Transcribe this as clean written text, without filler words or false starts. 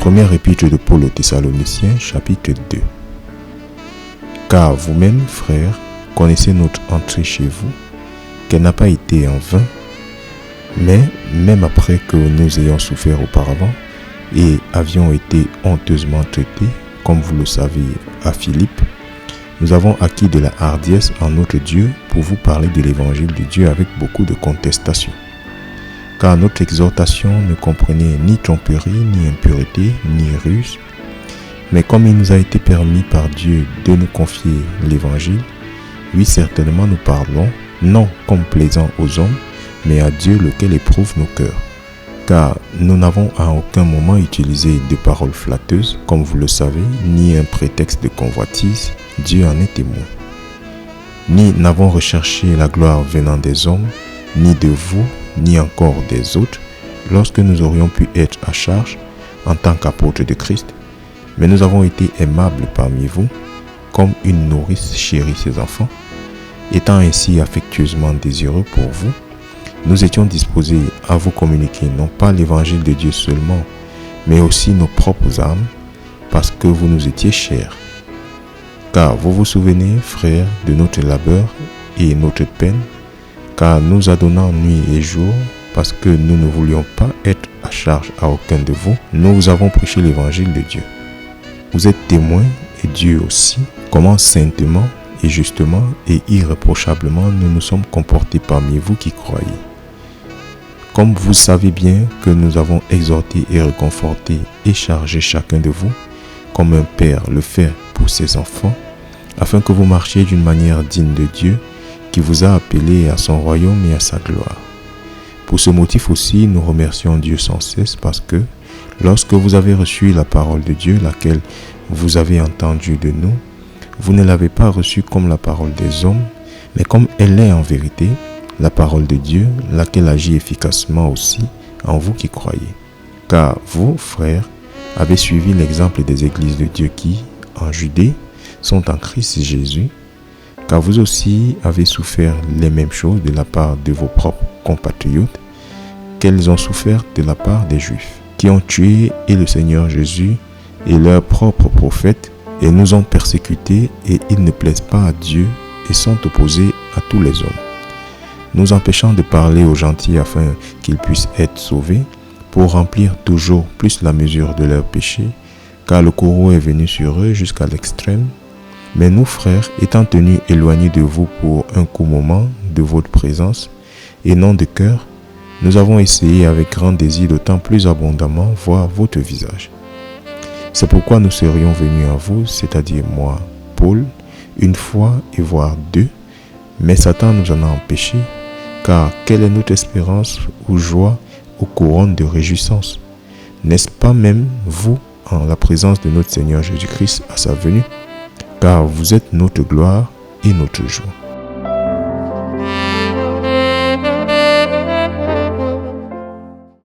Première épître de Paul aux Thessaloniciens, chapitre 2. Car vous-même, frères, connaissez notre entrée chez vous, qu'elle n'a pas été en vain, mais même après que nous ayons souffert auparavant et avions été honteusement traités, comme vous le savez à Philippe, nous avons acquis de la hardiesse en notre Dieu pour vous parler de l'évangile de Dieu avec beaucoup de contestation. Car notre exhortation ne comprenait ni tromperie, ni impureté, ni ruse, mais comme il nous a été permis par Dieu de nous confier l'évangile, oui, certainement nous parlons, non comme plaisant aux hommes, mais à Dieu lequel éprouve nos cœurs. Car nous n'avons à aucun moment utilisé de paroles flatteuses, comme vous le savez, ni un prétexte de convoitise, Dieu en est témoin. Ni n'avons recherché la gloire venant des hommes, ni de vous, ni encore des autres, lorsque nous aurions pu être à charge en tant qu'apôtres de Christ, mais nous avons été aimables parmi vous, comme une nourrice chérit ses enfants, étant ainsi affectueusement désireux pour vous. Nous étions disposés à vous communiquer non pas l'évangile de Dieu seulement, mais aussi nos propres âmes, parce que vous nous étiez chers. Car vous vous souvenez, frères, de notre labeur et notre peine, car nous adonnant nuit et jour, parce que nous ne voulions pas être à charge à aucun de vous, nous vous avons prêché l'évangile de Dieu. Vous êtes témoins, et Dieu aussi, comment saintement et justement et irréprochablement nous nous sommes comportés parmi vous qui croyez. Comme vous savez bien que nous avons exhorté et réconforté et chargé chacun de vous, comme un père le fait pour ses enfants, afin que vous marchiez d'une manière digne de Dieu, qui vous a appelé à son royaume et à sa gloire. Pour ce motif aussi, nous remercions Dieu sans cesse parce que, lorsque vous avez reçu la parole de Dieu, laquelle vous avez entendue de nous, vous ne l'avez pas reçue comme la parole des hommes, mais comme elle est en vérité, la parole de Dieu, laquelle agit efficacement aussi en vous qui croyez. Car vous, frères, avez suivi l'exemple des églises de Dieu qui, en Judée, sont en Christ Jésus, car vous aussi avez souffert les mêmes choses de la part de vos propres compatriotes qu'elles ont souffert de la part des Juifs, qui ont tué et le Seigneur Jésus et leurs propres prophètes et nous ont persécutés et ils ne plaisent pas à Dieu et sont opposés à tous les hommes, nous empêchant de parler aux gentils afin qu'ils puissent être sauvés, pour remplir toujours plus la mesure de leurs péchés, car le courroux est venu sur eux jusqu'à l'extrême. Mais nous, frères, étant tenus éloignés de vous pour un court moment de votre présence, et non de cœur, nous avons essayé avec grand désir d'autant plus abondamment voir votre visage. C'est pourquoi nous serions venus à vous, c'est-à-dire moi, Paul, une fois et voire deux, mais Satan nous en a empêchés, car quelle est notre espérance ou joie ou couronne de réjouissance? N'est-ce pas même vous, en la présence de notre Seigneur Jésus-Christ à sa venue? Car vous êtes notre gloire et notre joie.